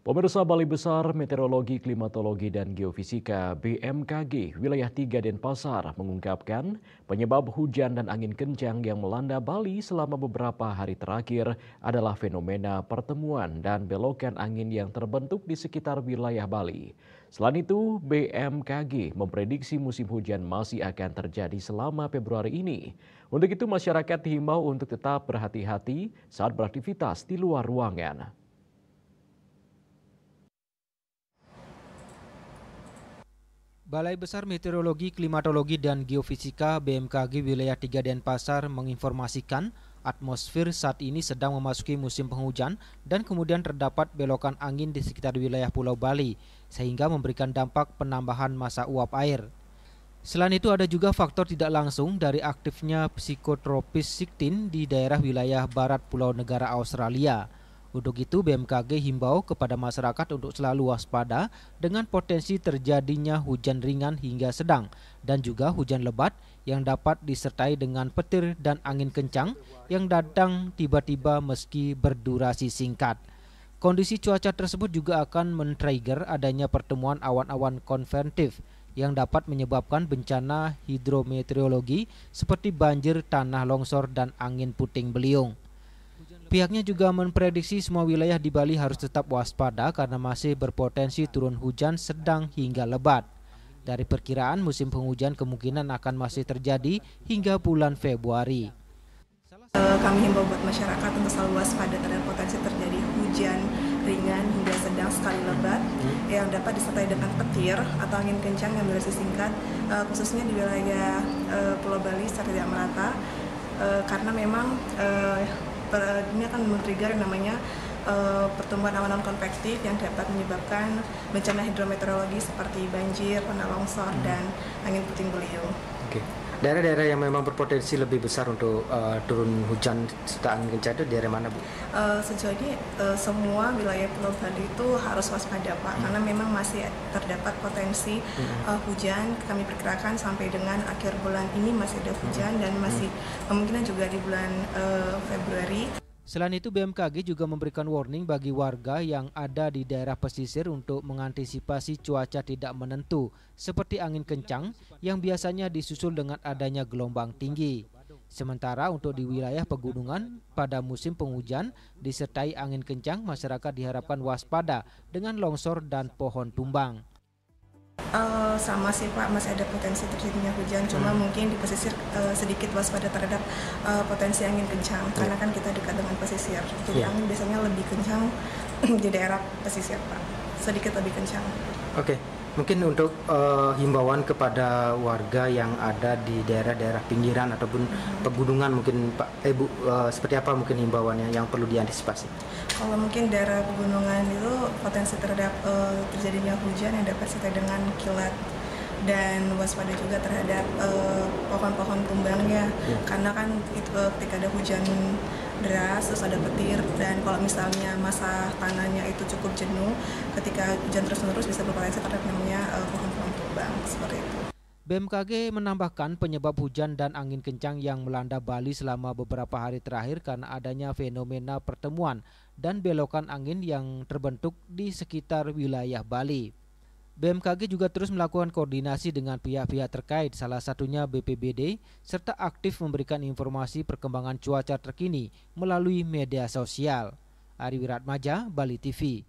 Pemirsa Balai Besar Meteorologi, Klimatologi, dan Geofisika BMKG Wilayah 3 Denpasar mengungkapkan penyebab hujan dan angin kencang yang melanda Bali selama beberapa hari terakhir adalah fenomena pertemuan dan belokan angin yang terbentuk di sekitar wilayah Bali. Selain itu, BMKG memprediksi musim hujan masih akan terjadi selama Februari ini. Untuk itu, masyarakat dihimbau untuk tetap berhati-hati saat beraktivitas di luar ruangan. Balai Besar Meteorologi, Klimatologi, dan Geofisika BMKG Wilayah 3 Denpasar menginformasikan atmosfer saat ini sedang memasuki musim penghujan dan kemudian terdapat belokan angin di sekitar wilayah Pulau Bali sehingga memberikan dampak penambahan massa uap air. Selain itu ada juga faktor tidak langsung dari aktifnya psikotropis Siktin di daerah wilayah barat Pulau Negara Australia. Untuk itu BMKG himbau kepada masyarakat untuk selalu waspada dengan potensi terjadinya hujan ringan hingga sedang dan juga hujan lebat yang dapat disertai dengan petir dan angin kencang yang datang tiba-tiba meski berdurasi singkat. Kondisi cuaca tersebut juga akan men-trigger adanya pertemuan awan-awan konvektif yang dapat menyebabkan bencana hidrometeorologi seperti banjir, tanah longsor, dan angin puting beliung. Pihaknya juga memprediksi semua wilayah di Bali harus tetap waspada karena masih berpotensi turun hujan sedang hingga lebat. Dari perkiraan musim penghujan kemungkinan akan masih terjadi hingga bulan Februari. Kami himbau buat masyarakat untuk selalu waspada terhadap potensi terjadi hujan ringan hingga sedang sekali lebat yang dapat disertai dengan petir atau angin kencang yang durasi singkat, khususnya di wilayah Pulau Bali secara tidak merata, karena memang ini akan men-trigger yang namanya pertumbuhan awan-awan konvektif yang dapat menyebabkan bencana hidrometeorologi seperti banjir, tanah longsor, dan angin puting beliung. Oke. Daerah-daerah yang memang berpotensi lebih besar untuk turun hujan serta angin kencang itu daerah mana, Bu? Sejauh ini semua wilayah Pulau Bali itu harus waspada, Pak, karena memang masih terdapat potensi hujan. Kami perkirakan sampai dengan akhir bulan ini masih ada hujan dan masih kemungkinan juga di bulan Februari. Selain itu BMKG juga memberikan warning bagi warga yang ada di daerah pesisir untuk mengantisipasi cuaca tidak menentu seperti angin kencang yang biasanya disusul dengan adanya gelombang tinggi. Sementara untuk di wilayah pegunungan pada musim penghujan disertai angin kencang, masyarakat diharapkan waspada dengan longsor dan pohon tumbang. Sama sih, Pak, masih ada potensi terjadinya hujan, cuma mungkin di pesisir sedikit waspada terhadap potensi angin kencang, karena kan kita dekat dengan pesisir, jadi angin biasanya lebih kencang di daerah pesisir, Pak, sedikit lebih kencang. Oke, mungkin untuk himbauan kepada warga yang ada di daerah-daerah pinggiran ataupun pegunungan mungkin Pak, Bu, seperti apa mungkin himbauannya yang perlu diantisipasi? Kalau mungkin daerah pegunungan itu potensi terhadap terjadinya hujan yang dapat disertai dengan kilat dan waspada juga terhadap pohon-pohon tumbangnya, karena kan itu ketika ada hujan deras terus ada petir, dan kalau misalnya masa tanahnya itu cukup jenuh, ketika hujan terus-menerus bisa berpotensi terhadap namanya pohon-pohon tumbang seperti itu. BMKG menambahkan penyebab hujan dan angin kencang yang melanda Bali selama beberapa hari terakhir karena adanya fenomena pertemuan dan belokan angin yang terbentuk di sekitar wilayah Bali. BMKG juga terus melakukan koordinasi dengan pihak-pihak terkait, salah satunya BPBD, serta aktif memberikan informasi perkembangan cuaca terkini melalui media sosial. Ari Wiratmaja, Bali TV.